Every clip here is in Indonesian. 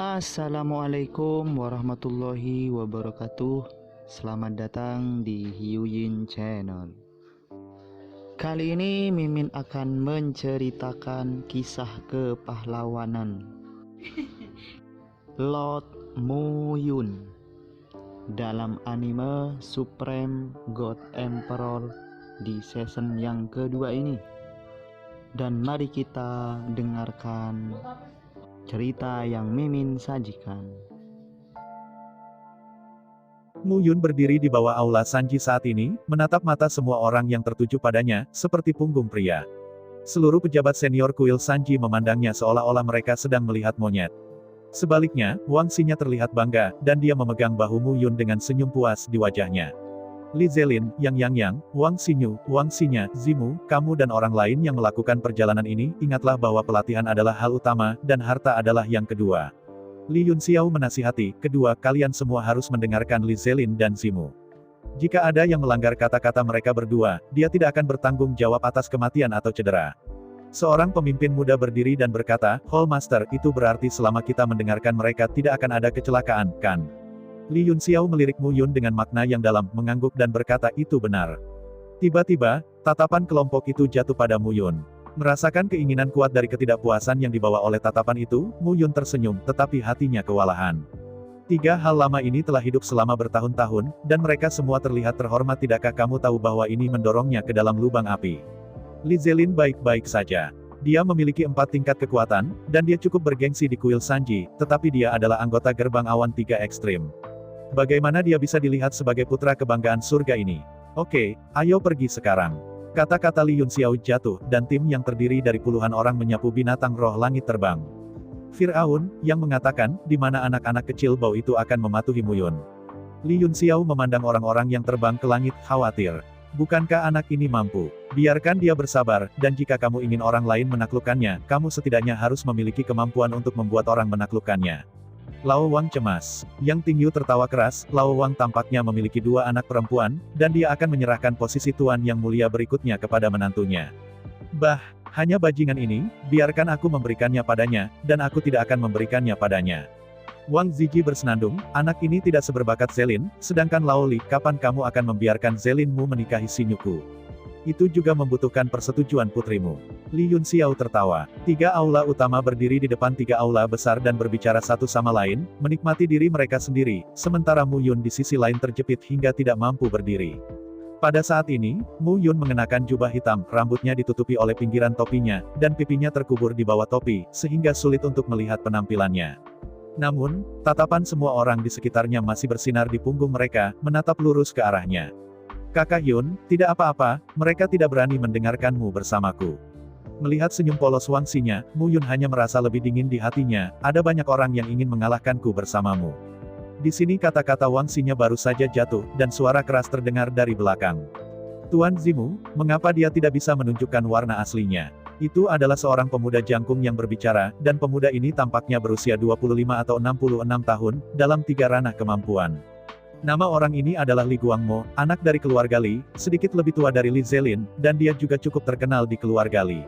Assalamualaikum warahmatullahi wabarakatuh. Selamat datang di Hyuyin Channel. Kali ini Mimin akan menceritakan kisah kepahlawanan Lord Mu-yun dalam anime Supreme God Emperor di season yang kedua ini. Dan mari kita dengarkan cerita yang Mimin sajikan. Mu-yun berdiri di bawah aula Sanji saat ini, menatap mata semua orang yang tertuju padanya, seperti punggung pria. Seluruh pejabat senior kuil Sanji memandangnya seolah-olah mereka sedang melihat monyet. Sebaliknya, Wang Xinya terlihat bangga, dan dia memegang bahu Mu-yun dengan senyum puas di wajahnya. Li Zelin, Yang, Wang Xinyu, Wang Xinya, Zimu, kamu dan orang lain yang melakukan perjalanan ini, ingatlah bahwa pelatihan adalah hal utama, dan harta adalah yang kedua. Li Yunxiao menasihati, kedua, kalian semua harus mendengarkan Li Zelin dan Zimu. Jika ada yang melanggar kata-kata mereka berdua, dia tidak akan bertanggung jawab atas kematian atau cedera. Seorang pemimpin muda berdiri dan berkata, Hall Master, itu berarti selama kita mendengarkan mereka tidak akan ada kecelakaan, kan? Li Yunxiao melirik Mu-yun dengan makna yang dalam, mengangguk dan berkata itu benar. Tiba-tiba, tatapan kelompok itu jatuh pada Mu-yun. Merasakan keinginan kuat dari ketidakpuasan yang dibawa oleh tatapan itu, Mu-yun tersenyum, tetapi hatinya kewalahan. Tiga hal lama ini telah hidup selama bertahun-tahun, dan mereka semua terlihat terhormat. Tidakkah kamu tahu bahwa ini mendorongnya ke dalam lubang api? Li Zelin baik-baik saja. Dia memiliki 4 tingkat kekuatan, dan dia cukup bergengsi di kuil Sanji, tetapi dia adalah anggota gerbang awan 3 ekstrim. Bagaimana dia bisa dilihat sebagai putra kebanggaan surga ini? Oke, ayo pergi sekarang. Kata-kata Li Yunxiao jatuh, dan tim yang terdiri dari puluhan orang menyapu binatang roh langit terbang. Fir'aun, yang mengatakan, di mana anak-anak kecil bau itu akan mematuhi Mu-yun. Li Yunxiao memandang orang-orang yang terbang ke langit, khawatir. Bukankah anak ini mampu? Biarkan dia bersabar, dan jika kamu ingin orang lain menaklukkannya, kamu setidaknya harus memiliki kemampuan untuk membuat orang menaklukkannya. Lao Wang cemas. Yang Tingyu tertawa keras, Lao Wang tampaknya memiliki 2 anak perempuan, dan dia akan menyerahkan posisi tuan yang mulia berikutnya kepada menantunya. Bah, hanya bajingan ini, biarkan aku memberikannya padanya, dan aku tidak akan memberikannya padanya. Wang Ziji bersenandung, anak ini tidak seberbakat Zelin, sedangkan Lao Li, kapan kamu akan membiarkan Zelinmu menikahi Sinyuku? Itu juga membutuhkan persetujuan putrimu. Li Yunxiao tertawa. 3 aula utama berdiri di depan 3 aula besar dan berbicara satu sama lain, menikmati diri mereka sendiri, sementara Mu-yun di sisi lain terjepit hingga tidak mampu berdiri. Pada saat ini, Mu-yun mengenakan jubah hitam, rambutnya ditutupi oleh pinggiran topinya, dan pipinya terkubur di bawah topi, sehingga sulit untuk melihat penampilannya. Namun, tatapan semua orang di sekitarnya masih bersinar di punggung mereka, menatap lurus ke arahnya. Kakak Yun, tidak apa-apa, mereka tidak berani mendengarkanmu bersamaku. Melihat senyum polos Wang Xinya, Mu-yun hanya merasa lebih dingin di hatinya, ada banyak orang yang ingin mengalahkanku bersamamu. Di sini kata-kata Wang Xinya baru saja jatuh, dan suara keras terdengar dari belakang. Tuan Zimu, mengapa dia tidak bisa menunjukkan warna aslinya? Itu adalah seorang pemuda jangkung yang berbicara, dan pemuda ini tampaknya berusia 25 atau 66 tahun, dalam 3 ranah kemampuan. Nama orang ini adalah Li Guangmo, anak dari keluarga Li, sedikit lebih tua dari Li Zelin, dan dia juga cukup terkenal di keluarga Li.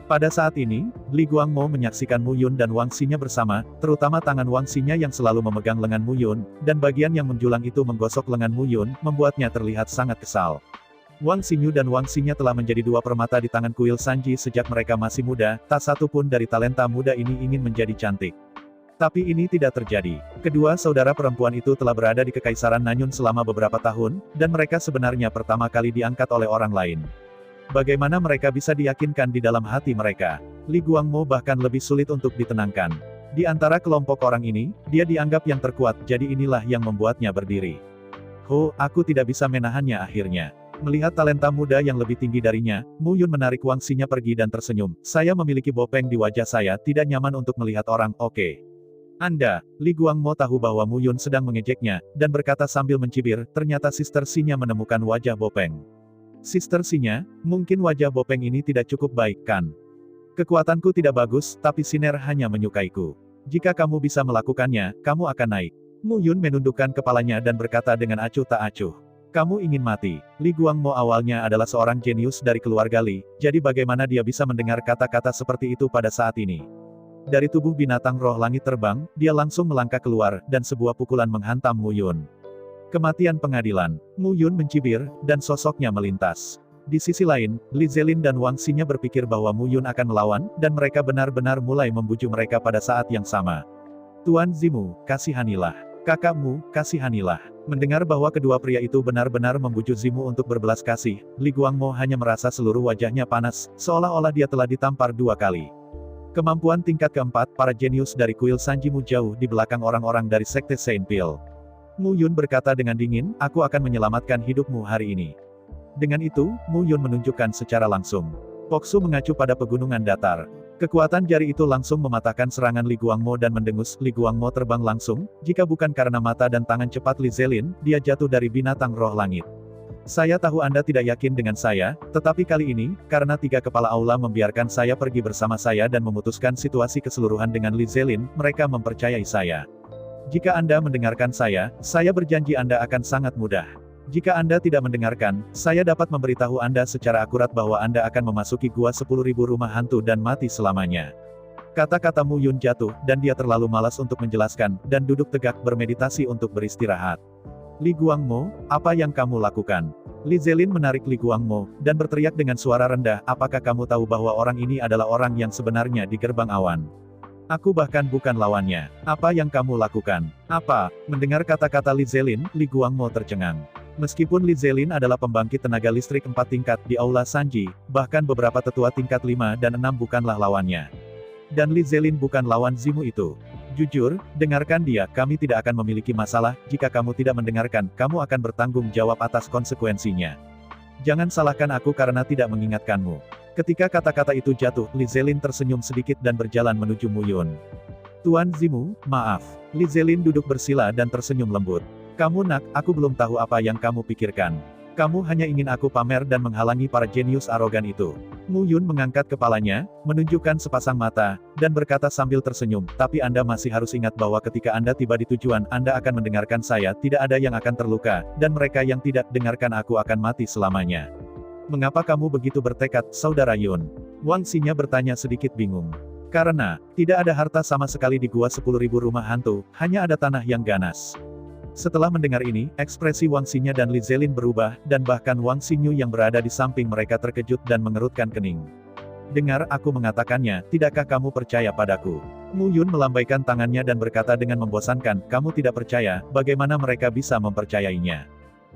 Pada saat ini, Li Guangmo menyaksikan Mu-yun dan Wang Xinya bersama, terutama tangan Wang Xinya yang selalu memegang lengan Mu-yun, dan bagian yang menjulang itu menggosok lengan Mu-yun, membuatnya terlihat sangat kesal. Wang Xinyu dan Wang Xinya telah menjadi 2 permata di tangan kuil Sanji sejak mereka masih muda, tak satu pun dari talenta muda ini ingin menjadi cantik. Tapi ini tidak terjadi. Kedua saudara perempuan itu telah berada di Kekaisaran Nanyun selama beberapa tahun, dan mereka sebenarnya pertama kali diangkat oleh orang lain. Bagaimana mereka bisa diyakinkan di dalam hati mereka? Li Guangmo bahkan lebih sulit untuk ditenangkan. Di antara kelompok orang ini, dia dianggap yang terkuat, jadi inilah yang membuatnya berdiri. Ho, aku tidak bisa menahannya akhirnya. Melihat talenta muda yang lebih tinggi darinya, Mu-yun menarik Wang Xinya pergi dan tersenyum. Saya memiliki bopeng di wajah saya, tidak nyaman untuk melihat orang, oke. Anda, Li Guangmo tahu bahwa Mu-yun sedang mengejeknya, dan berkata sambil mencibir, ternyata Sister Xinya menemukan wajah bopeng. Sister Xinya, mungkin wajah bopeng ini tidak cukup baik, kan? Kekuatanku tidak bagus, tapi Siner hanya menyukaiku. Jika kamu bisa melakukannya, kamu akan naik. Mu-yun menundukkan kepalanya dan berkata dengan acuh tak acuh. Kamu ingin mati. Li Guangmo awalnya adalah seorang jenius dari keluarga Li, jadi bagaimana dia bisa mendengar kata-kata seperti itu pada saat ini? Dari tubuh binatang roh langit terbang, dia langsung melangkah keluar, dan sebuah pukulan menghantam Mu Yun. Kematian pengadilan. Mu Yun mencibir, dan sosoknya melintas. Di sisi lain, Li Zelin dan Wang Xinya berpikir bahwa Mu Yun akan melawan, dan mereka benar-benar mulai membujuk mereka pada saat yang sama. Tuan Zimu, kasihanilah. Kakakmu, kasihanilah. Mendengar bahwa kedua pria itu benar-benar membujuk Zimu untuk berbelas kasih, Li Guangmo hanya merasa seluruh wajahnya panas, seolah-olah dia telah ditampar 2 kali. Kemampuan tingkat keempat, para jenius dari kuil Sanjimu jauh di belakang orang-orang dari Sekte Saint Pil. Mu Yun berkata dengan dingin, aku akan menyelamatkan hidupmu hari ini. Dengan itu, Mu Yun menunjukkan secara langsung. Poksu mengacu pada pegunungan datar. Kekuatan jari itu langsung mematahkan serangan Li Guangmo dan mendengus, Li Guangmo terbang langsung, jika bukan karena mata dan tangan cepat Li Zelin, dia jatuh dari binatang roh langit. Saya tahu Anda tidak yakin dengan saya, tetapi kali ini, karena 3 kepala aula membiarkan saya pergi bersama saya dan memutuskan situasi keseluruhan dengan Li Zelin, mereka mempercayai saya. Jika Anda mendengarkan saya berjanji Anda akan sangat mudah. Jika Anda tidak mendengarkan, saya dapat memberitahu Anda secara akurat bahwa Anda akan memasuki gua 10.000 rumah hantu dan mati selamanya. Kata-kata Mu Yun jatuh, dan dia terlalu malas untuk menjelaskan, dan duduk tegak bermeditasi untuk beristirahat. Li Guangmo, apa yang kamu lakukan? Li Zelin menarik Li Guangmo, dan berteriak dengan suara rendah, apakah kamu tahu bahwa orang ini adalah orang yang sebenarnya di gerbang awan? Aku bahkan bukan lawannya. Apa yang kamu lakukan? Apa? Mendengar kata-kata Li Zelin, Li Guangmo tercengang. Meskipun Li Zelin adalah pembangkit tenaga listrik 4 tingkat di Aula Sanji, bahkan beberapa tetua tingkat 5 dan 6 bukanlah lawannya. Dan Li Zelin bukan lawan Zimu itu. Jujur, dengarkan dia, kami tidak akan memiliki masalah, jika kamu tidak mendengarkan, kamu akan bertanggung jawab atas konsekuensinya. Jangan salahkan aku karena tidak mengingatkanmu. Ketika kata-kata itu jatuh, Li Zelin tersenyum sedikit dan berjalan menuju Mu Yun. Tuan Zimu, maaf. Li Zelin duduk bersila dan tersenyum lembut. Kamu nak, aku belum tahu apa yang kamu pikirkan. Kamu hanya ingin aku pamer dan menghalangi para jenius arogan itu. Mu Yun mengangkat kepalanya, menunjukkan sepasang mata, dan berkata sambil tersenyum, tapi Anda masih harus ingat bahwa ketika Anda tiba di tujuan, Anda akan mendengarkan saya, tidak ada yang akan terluka, dan mereka yang tidak dengarkan aku akan mati selamanya. Mengapa kamu begitu bertekad, Saudara Yun? Wang Xinya bertanya sedikit bingung. Karena, tidak ada harta sama sekali di gua 10.000 rumah hantu, hanya ada tanah yang ganas. Setelah mendengar ini, ekspresi Wang Xinya dan Li Zelin berubah, dan bahkan Wang Xinyu yang berada di samping mereka terkejut dan mengerutkan kening. Dengar aku mengatakannya, tidakkah kamu percaya padaku? Mu Yun melambaikan tangannya dan berkata dengan membosankan, kamu tidak percaya, bagaimana mereka bisa mempercayainya?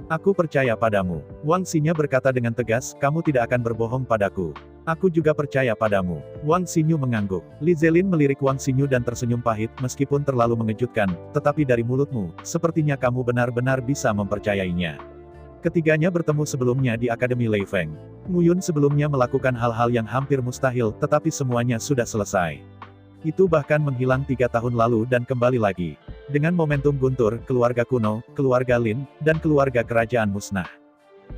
Aku percaya padamu. Wang Xinya berkata dengan tegas, kamu tidak akan berbohong padaku. Aku juga percaya padamu. Wang Xinyu mengangguk. Li Zelin melirik Wang Xinyu dan tersenyum pahit, meskipun terlalu mengejutkan, tetapi dari mulutmu, sepertinya kamu benar-benar bisa mempercayainya. Ketiganya bertemu sebelumnya di Akademi Lei Feng. Mu Yun sebelumnya melakukan hal-hal yang hampir mustahil, tetapi semuanya sudah selesai. Itu bahkan menghilang 3 tahun lalu dan kembali lagi. Dengan momentum guntur, keluarga kuno, keluarga Lin, dan keluarga kerajaan musnah.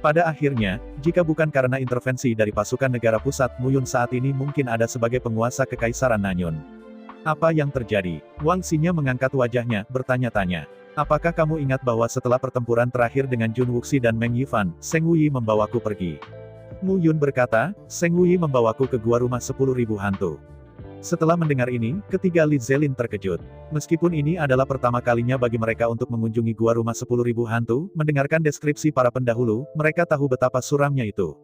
Pada akhirnya, jika bukan karena intervensi dari pasukan negara pusat, Mu Yun saat ini mungkin ada sebagai penguasa Kekaisaran Nanyun. Apa yang terjadi? Wang Xinya mengangkat wajahnya, bertanya-tanya. Apakah kamu ingat bahwa setelah pertempuran terakhir dengan Jun Wuxi dan Meng Yifan, Seng Wuyi membawaku pergi? Mu Yun berkata, Seng Wuyi membawaku ke gua rumah 10.000 hantu. Setelah mendengar ini, ketiga Li Zelin terkejut. Meskipun ini adalah pertama kalinya bagi mereka untuk mengunjungi gua rumah 10.000 hantu, mendengarkan deskripsi para pendahulu, mereka tahu betapa suramnya itu.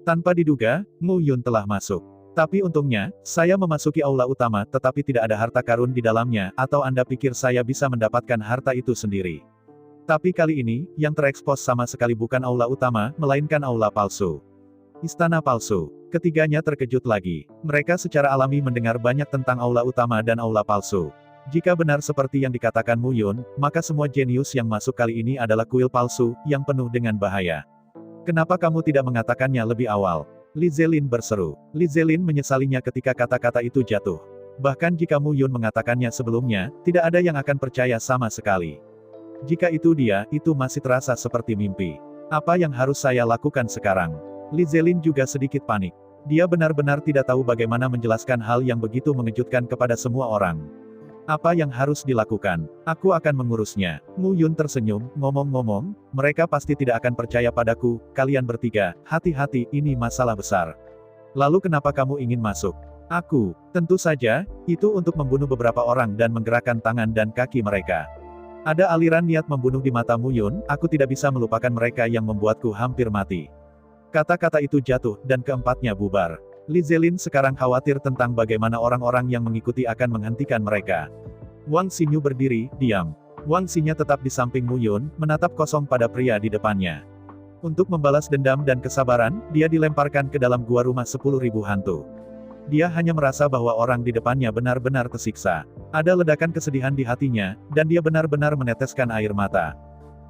Tanpa diduga, Mu Yun telah masuk. Tapi untungnya, saya memasuki aula utama, tetapi tidak ada harta karun di dalamnya, atau Anda pikir saya bisa mendapatkan harta itu sendiri. Tapi kali ini, yang terekspos sama sekali bukan aula utama, melainkan aula palsu. Istana palsu. Ketiganya terkejut lagi. Mereka secara alami mendengar banyak tentang aula utama dan aula palsu. Jika benar seperti yang dikatakan Mu Yun, maka semua jenius yang masuk kali ini adalah kuil palsu, yang penuh dengan bahaya. Kenapa kamu tidak mengatakannya lebih awal? Li Zelin berseru. Li Zelin menyesalinya ketika kata-kata itu jatuh. Bahkan jika Mu Yun mengatakannya sebelumnya, tidak ada yang akan percaya sama sekali. Jika itu dia, itu masih terasa seperti mimpi. Apa yang harus saya lakukan sekarang? Li Zelin juga sedikit panik. Dia benar-benar tidak tahu bagaimana menjelaskan hal yang begitu mengejutkan kepada semua orang. Apa yang harus dilakukan? Aku akan mengurusnya. Mu Yun tersenyum, ngomong-ngomong, mereka pasti tidak akan percaya padaku, kalian bertiga, hati-hati, ini masalah besar. Lalu kenapa kamu ingin masuk? Aku, tentu saja, itu untuk membunuh beberapa orang dan menggerakkan tangan dan kaki mereka. Ada aliran niat membunuh di mata Mu Yun, aku tidak bisa melupakan mereka yang membuatku hampir mati. Kata-kata itu jatuh, dan keempatnya bubar. Li Zelin sekarang khawatir tentang bagaimana orang-orang yang mengikuti akan menghentikan mereka. Wang Xinyu berdiri, diam. Wang Xinya tetap di samping Mu Yun, menatap kosong pada pria di depannya. Untuk membalas dendam dan kesabaran, dia dilemparkan ke dalam gua rumah 10.000 hantu. Dia hanya merasa bahwa orang di depannya benar-benar tersiksa. Ada ledakan kesedihan di hatinya, dan dia benar-benar meneteskan air mata.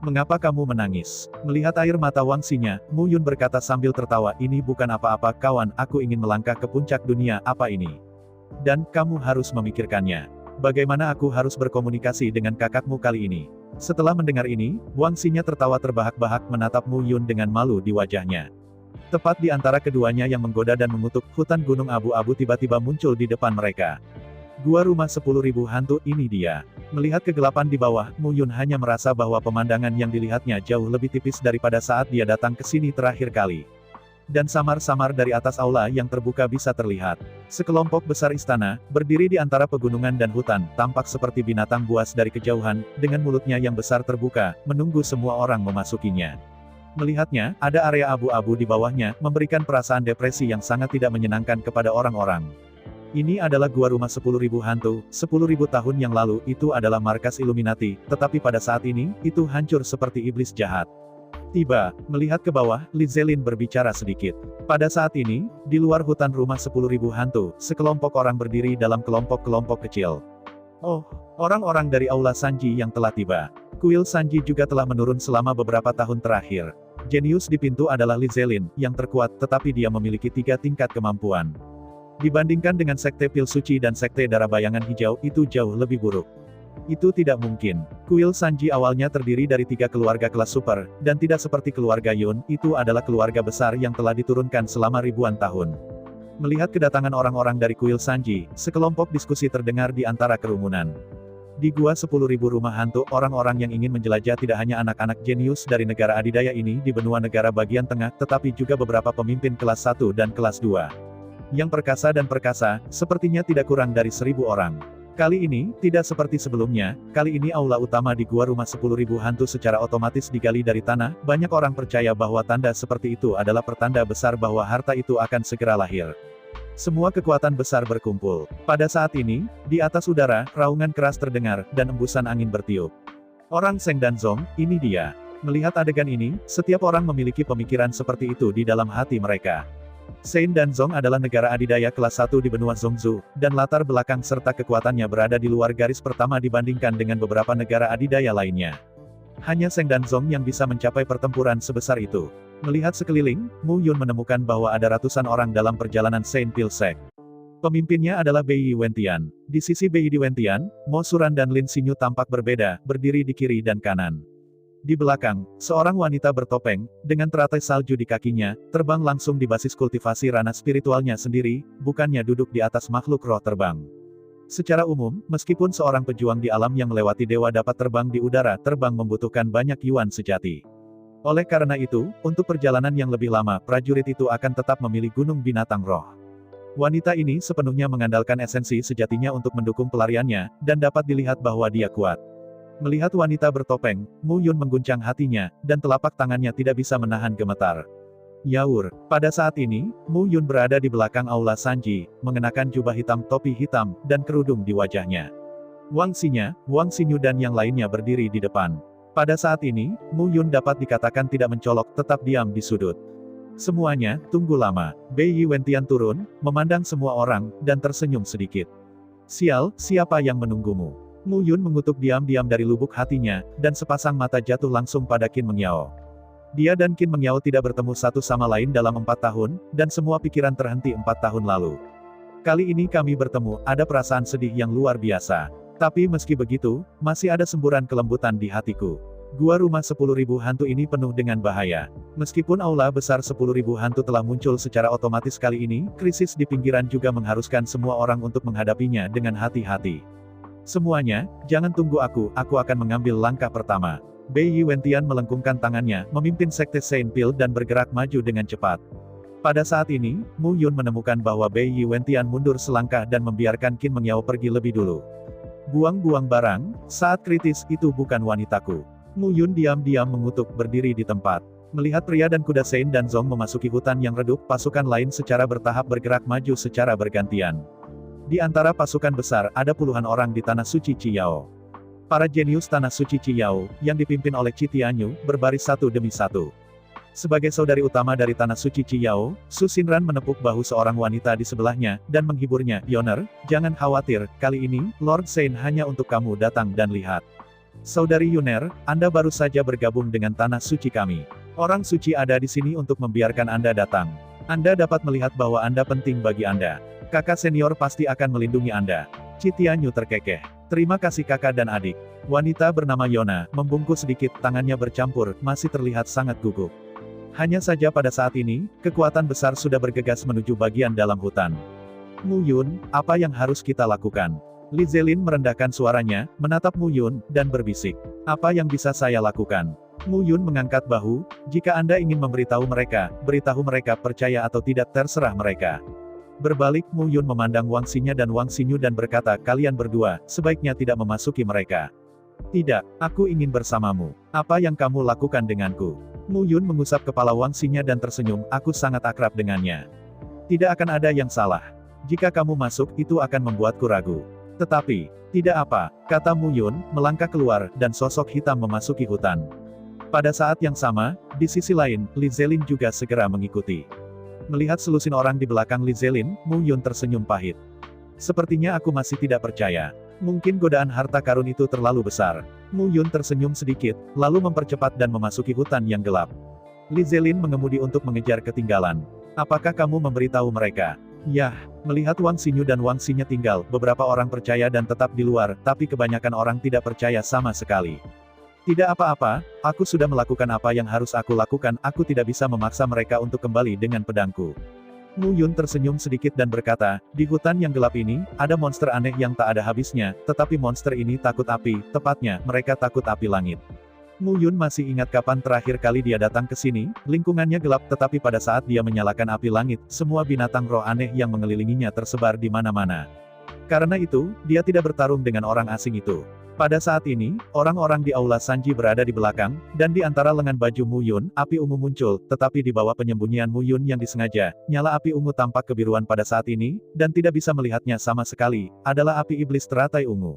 Mengapa kamu menangis? Melihat air mata Wang Xinya, Mu Yun berkata sambil tertawa, ini bukan apa-apa kawan, aku ingin melangkah ke puncak dunia, apa ini? Dan, kamu harus memikirkannya. Bagaimana aku harus berkomunikasi dengan kakakmu kali ini? Setelah mendengar ini, Wang Xinya tertawa terbahak-bahak menatap Mu Yun dengan malu di wajahnya. Tepat di antara keduanya yang menggoda dan mengutuk, hutan gunung abu-abu tiba-tiba muncul di depan mereka. Gua rumah 10.000 hantu, ini dia. Melihat kegelapan di bawah, Mu Yun hanya merasa bahwa pemandangan yang dilihatnya jauh lebih tipis daripada saat dia datang ke sini terakhir kali. Dan samar-samar dari atas aula yang terbuka bisa terlihat. Sekelompok besar istana, berdiri di antara pegunungan dan hutan, tampak seperti binatang buas dari kejauhan, dengan mulutnya yang besar terbuka, menunggu semua orang memasukinya. Melihatnya, ada area abu-abu di bawahnya, memberikan perasaan depresi yang sangat tidak menyenangkan kepada orang-orang. Ini adalah gua rumah 10.000 hantu, 10.000 tahun yang lalu, itu adalah markas Illuminati, tetapi pada saat ini, itu hancur seperti iblis jahat. Tiba, melihat ke bawah, Li Zelin berbicara sedikit. Pada saat ini, di luar hutan rumah 10.000 hantu, sekelompok orang berdiri dalam kelompok-kelompok kecil. Oh, orang-orang dari Aula Sanji yang telah tiba. Kuil Sanji juga telah menurun selama beberapa tahun terakhir. Jenius di pintu adalah Li Zelin, yang terkuat, tetapi dia memiliki 3 tingkat kemampuan. Dibandingkan dengan Sekte Pil Suci dan Sekte Darah Bayangan Hijau, itu jauh lebih buruk. Itu tidak mungkin. Kuil Sanji awalnya terdiri dari 3 keluarga kelas super, dan tidak seperti keluarga Yun, itu adalah keluarga besar yang telah diturunkan selama ribuan tahun. Melihat kedatangan orang-orang dari kuil Sanji, sekelompok diskusi terdengar di antara kerumunan. Di gua 10.000 rumah hantu, orang-orang yang ingin menjelajah tidak hanya anak-anak jenius dari negara adidaya ini di benua negara bagian tengah, tetapi juga beberapa pemimpin kelas 1 dan kelas 2. Yang perkasa dan perkasa, sepertinya tidak kurang dari 1.000 orang. Kali ini, tidak seperti sebelumnya, kali ini aula utama di gua rumah 10.000 hantu secara otomatis digali dari tanah, banyak orang percaya bahwa tanda seperti itu adalah pertanda besar bahwa harta itu akan segera lahir. Semua kekuatan besar berkumpul. Pada saat ini, di atas udara, raungan keras terdengar, dan embusan angin bertiup. Orang Seng dan Zong, ini dia. Melihat adegan ini, setiap orang memiliki pemikiran seperti itu di dalam hati mereka. Sein dan Zong adalah negara adidaya kelas 1 di benua Zhongzhou, dan latar belakang serta kekuatannya berada di luar garis pertama dibandingkan dengan beberapa negara adidaya lainnya. Hanya Seng dan Zong yang bisa mencapai pertempuran sebesar itu. Melihat sekeliling, Mu Yun menemukan bahwa ada ratusan orang dalam perjalanan Saint Pilsek. Pemimpinnya adalah Bei Wentian. Di sisi Bei Wentian, Mo Suran dan Lin Xinyu tampak berbeda, berdiri di kiri dan kanan. Di belakang, seorang wanita bertopeng, dengan teratai salju di kakinya, terbang langsung di basis kultivasi ranah spiritualnya sendiri, bukannya duduk di atas makhluk roh terbang. Secara umum, meskipun seorang pejuang di alam yang melewati dewa dapat terbang di udara, terbang membutuhkan banyak yuan sejati. Oleh karena itu, untuk perjalanan yang lebih lama, prajurit itu akan tetap memilih gunung binatang roh. Wanita ini sepenuhnya mengandalkan esensi sejatinya untuk mendukung pelariannya, dan dapat dilihat bahwa dia kuat. Melihat wanita bertopeng, Mu Yun mengguncang hatinya, dan telapak tangannya tidak bisa menahan gemetar. Yaur, pada saat ini, Mu Yun berada di belakang aula Sanji, mengenakan jubah hitam, topi hitam, dan kerudung di wajahnya. Wang Xinya, Wang Xinyu dan yang lainnya berdiri di depan. Pada saat ini, Mu Yun dapat dikatakan tidak mencolok, tetap diam di sudut. Semuanya, tunggu lama. Bei Wentian turun, memandang semua orang, dan tersenyum sedikit. Sial, siapa yang menunggumu? Mu Yun mengutuk diam-diam dari lubuk hatinya, dan sepasang mata jatuh langsung pada Qin Mengyao. Dia dan Qin Mengyao tidak bertemu satu sama lain dalam 4 tahun, dan semua pikiran terhenti 4 tahun lalu. Kali ini kami bertemu, ada perasaan sedih yang luar biasa. Tapi meski begitu, masih ada semburan kelembutan di hatiku. Gua rumah 10.000 hantu ini penuh dengan bahaya. Meskipun aula besar 10.000 hantu telah muncul secara otomatis kali ini, krisis di pinggiran juga mengharuskan semua orang untuk menghadapinya dengan hati-hati. Semuanya, jangan tunggu aku akan mengambil langkah pertama. Bei Wentian melengkungkan tangannya, memimpin Sekte Saint Pil dan bergerak maju dengan cepat. Pada saat ini, Mu Yun menemukan bahwa Bei Yi Wentian mundur selangkah dan membiarkan Qin Mengyao pergi lebih dulu. Buang-buang barang, saat kritis itu bukan wanitaku. Mu Yun diam-diam mengutuk berdiri di tempat. Melihat pria dan kuda Sein dan Zong memasuki hutan yang redup, pasukan lain secara bertahap bergerak maju secara bergantian. Di antara pasukan besar, ada puluhan orang di Tanah Suci Ciyao. Para jenius Tanah Suci Ciyao, yang dipimpin oleh Qi Tianyu, berbaris satu demi satu. Sebagai saudari utama dari Tanah Suci Ciyao, Su Xinran menepuk bahu seorang wanita di sebelahnya, dan menghiburnya, "Yoner, jangan khawatir, kali ini, Lord Sein hanya untuk kamu datang dan lihat. Saudari Yuner, Anda baru saja bergabung dengan Tanah Suci kami. Orang suci ada di sini untuk membiarkan Anda datang. Anda dapat melihat bahwa Anda penting bagi Anda. Kakak senior pasti akan melindungi Anda." Qi Tianyu terkekeh. "Terima kasih kakak dan adik." Wanita bernama Yona, membungkuk sedikit, tangannya bercampur, masih terlihat sangat gugup. Hanya saja pada saat ini, kekuatan besar sudah bergegas menuju bagian dalam hutan. "Mu Yun, apa yang harus kita lakukan?" Li Zelin merendahkan suaranya, menatap Mu Yun, dan berbisik. "Apa yang bisa saya lakukan?" Mu Yun mengangkat bahu, "Jika Anda ingin memberitahu mereka, beritahu mereka, percaya atau tidak terserah mereka." Berbalik, Mu Yun memandang Wang Xinyu dan Wang Xinyu dan berkata, "Kalian berdua, sebaiknya tidak memasuki mereka." "Tidak, aku ingin bersamamu. Apa yang kamu lakukan denganku?" Mu Yun mengusap kepala Wang Xinyu dan tersenyum, "Aku sangat akrab dengannya. Tidak akan ada yang salah. Jika kamu masuk, itu akan membuatku ragu. Tetapi, tidak apa," kata Mu Yun, melangkah keluar, dan sosok hitam memasuki hutan. Pada saat yang sama, di sisi lain, Li Zelin juga segera mengikuti. Melihat selusin orang di belakang Li Zelin, Mu Yun tersenyum pahit. "Sepertinya aku masih tidak percaya. Mungkin godaan harta karun itu terlalu besar." Mu Yun tersenyum sedikit, lalu mempercepat dan memasuki hutan yang gelap. Li Zelin mengemudi untuk mengejar ketinggalan. "Apakah kamu memberitahu mereka?" "Yah." Melihat Wang Xinyu dan Wang Xinyu tinggal, beberapa orang percaya dan tetap di luar, tapi kebanyakan orang tidak percaya sama sekali. "Tidak apa-apa, aku sudah melakukan apa yang harus aku lakukan, aku tidak bisa memaksa mereka untuk kembali dengan pedangku." Mu Yun tersenyum sedikit dan berkata, "Di hutan yang gelap ini, ada monster aneh yang tak ada habisnya, tetapi monster ini takut api, tepatnya, mereka takut api langit." Mu Yun masih ingat kapan terakhir kali dia datang ke sini, lingkungannya gelap tetapi pada saat dia menyalakan api langit, semua binatang roh aneh yang mengelilinginya tersebar di mana-mana. Karena itu, dia tidak bertarung dengan orang asing itu. Pada saat ini, orang-orang di Aula Sanji berada di belakang, dan di antara lengan baju Mu Yun, api ungu muncul, tetapi di bawah penyembunyian Mu Yun yang disengaja, nyala api ungu tampak kebiruan pada saat ini, dan tidak bisa melihatnya sama sekali, adalah api iblis teratai ungu.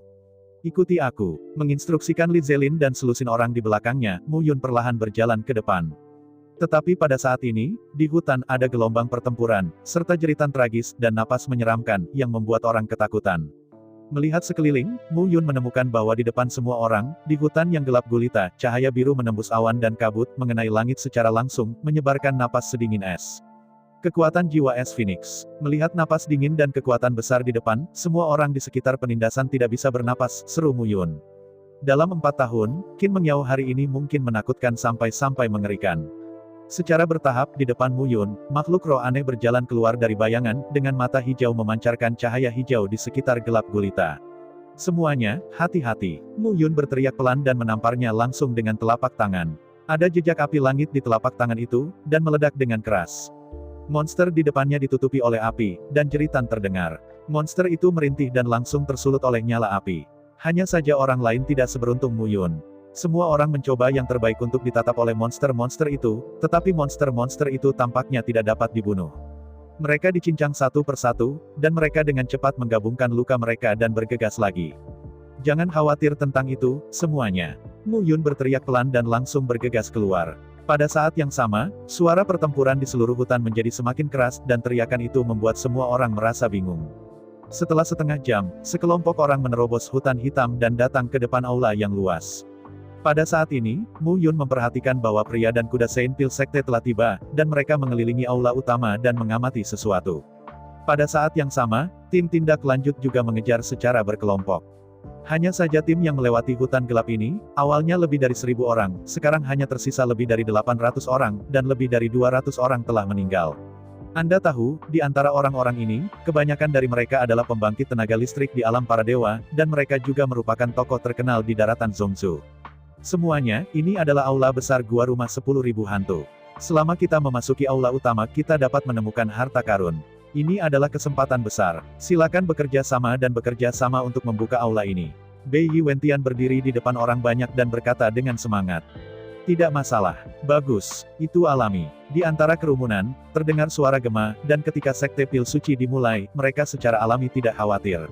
"Ikuti aku," menginstruksikan Li Zelin dan selusin orang di belakangnya, Mu Yun perlahan berjalan ke depan. Tetapi pada saat ini, di hutan ada gelombang pertempuran, serta jeritan tragis dan napas menyeramkan, yang membuat orang ketakutan. Melihat sekeliling, Mu Yun menemukan bahwa di depan semua orang, di hutan yang gelap gulita, cahaya biru menembus awan dan kabut, mengenai langit secara langsung, menyebarkan napas sedingin es. Kekuatan jiwa es Phoenix. Melihat napas dingin dan kekuatan besar di depan, semua orang di sekitar penindasan tidak bisa bernapas, seru Mu Yun. Dalam 4 tahun, Qin Mengyao hari ini mungkin menakutkan sampai-sampai mengerikan. Secara bertahap, di depan Mu Yun, makhluk roh aneh berjalan keluar dari bayangan, dengan mata hijau memancarkan cahaya hijau di sekitar gelap gulita. "Semuanya, hati-hati." Mu Yun berteriak pelan dan menamparnya langsung dengan telapak tangan. Ada jejak api langit di telapak tangan itu, dan meledak dengan keras. Monster di depannya ditutupi oleh api, dan jeritan terdengar. Monster itu merintih dan langsung tersulut oleh nyala api. Hanya saja orang lain tidak seberuntung Mu Yun. Semua orang mencoba yang terbaik untuk ditatap oleh monster-monster itu, tetapi monster-monster itu tampaknya tidak dapat dibunuh. Mereka dicincang satu persatu, dan mereka dengan cepat menggabungkan luka mereka dan bergegas lagi. "Jangan khawatir tentang itu, semuanya." Mu Yun berteriak pelan dan langsung bergegas keluar. Pada saat yang sama, suara pertempuran di seluruh hutan menjadi semakin keras, dan teriakan itu membuat semua orang merasa bingung. Setelah setengah jam, sekelompok orang menerobos hutan hitam dan datang ke depan aula yang luas. Pada saat ini, Mu Yun memperhatikan bahwa pria dan kuda Saint Pil Sekte telah tiba, dan mereka mengelilingi aula utama dan mengamati sesuatu. Pada saat yang sama, tim tindak lanjut juga mengejar secara berkelompok. Hanya saja tim yang melewati hutan gelap ini, awalnya lebih dari 1000 orang, sekarang hanya tersisa lebih dari 800 orang, dan lebih dari 200 orang telah meninggal. Anda tahu, di antara orang-orang ini, kebanyakan dari mereka adalah pembangkit tenaga listrik di alam para dewa, dan mereka juga merupakan tokoh terkenal di daratan Zhongzhou. Semuanya, ini adalah aula besar gua rumah 10.000 hantu. Selama kita memasuki aula utama kita dapat menemukan harta karun. Ini adalah kesempatan besar. Silakan bekerja sama dan bekerja sama untuk membuka aula ini. Bei Wentian berdiri di depan orang banyak dan berkata dengan semangat. Tidak masalah. Bagus. Itu alami. Di antara kerumunan, terdengar suara gema, dan ketika sekte pil suci dimulai, mereka secara alami tidak khawatir.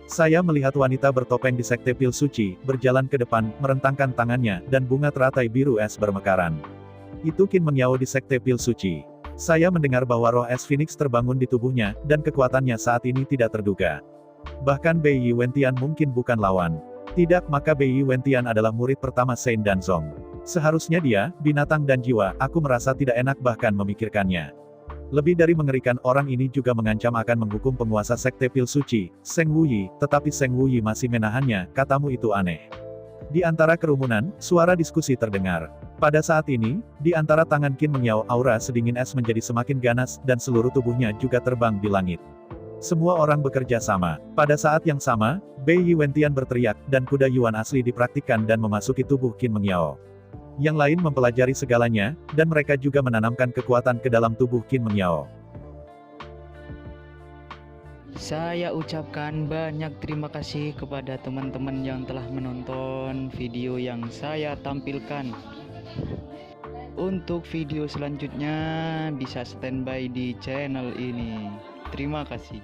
Saya melihat wanita bertopeng di sekte pil suci, berjalan ke depan, merentangkan tangannya, dan bunga teratai biru es bermekaran. Itu Qin Mengyao di sekte pil suci. Saya mendengar bahwa roh es Phoenix terbangun di tubuhnya, dan kekuatannya saat ini tidak terduga. Bahkan Bei Wentian mungkin bukan lawan. Tidak, maka Bei Wentian adalah murid pertama Sein Danzong. Seharusnya dia, binatang dan jiwa, aku merasa tidak enak bahkan memikirkannya. Lebih dari mengerikan, orang ini juga mengancam akan menghukum penguasa sekte pil suci, Seng Wuyi, tetapi Seng Wuyi masih menahannya, katamu itu aneh. Di antara kerumunan, suara diskusi terdengar. Pada saat ini, di antara tangan Qin Mengyao aura sedingin es menjadi semakin ganas, dan seluruh tubuhnya juga terbang di langit. Semua orang bekerja sama. Pada saat yang sama, Bei Wentian berteriak, dan kuda Yuan asli dipraktikkan dan memasuki tubuh Qin Mengyao. Yang lain mempelajari segalanya, dan mereka juga menanamkan kekuatan ke dalam tubuh Qin Mengyao. Saya ucapkan banyak terima kasih kepada teman-teman yang telah menonton video yang saya tampilkan. Untuk video selanjutnya bisa standby di channel ini. Terima kasih.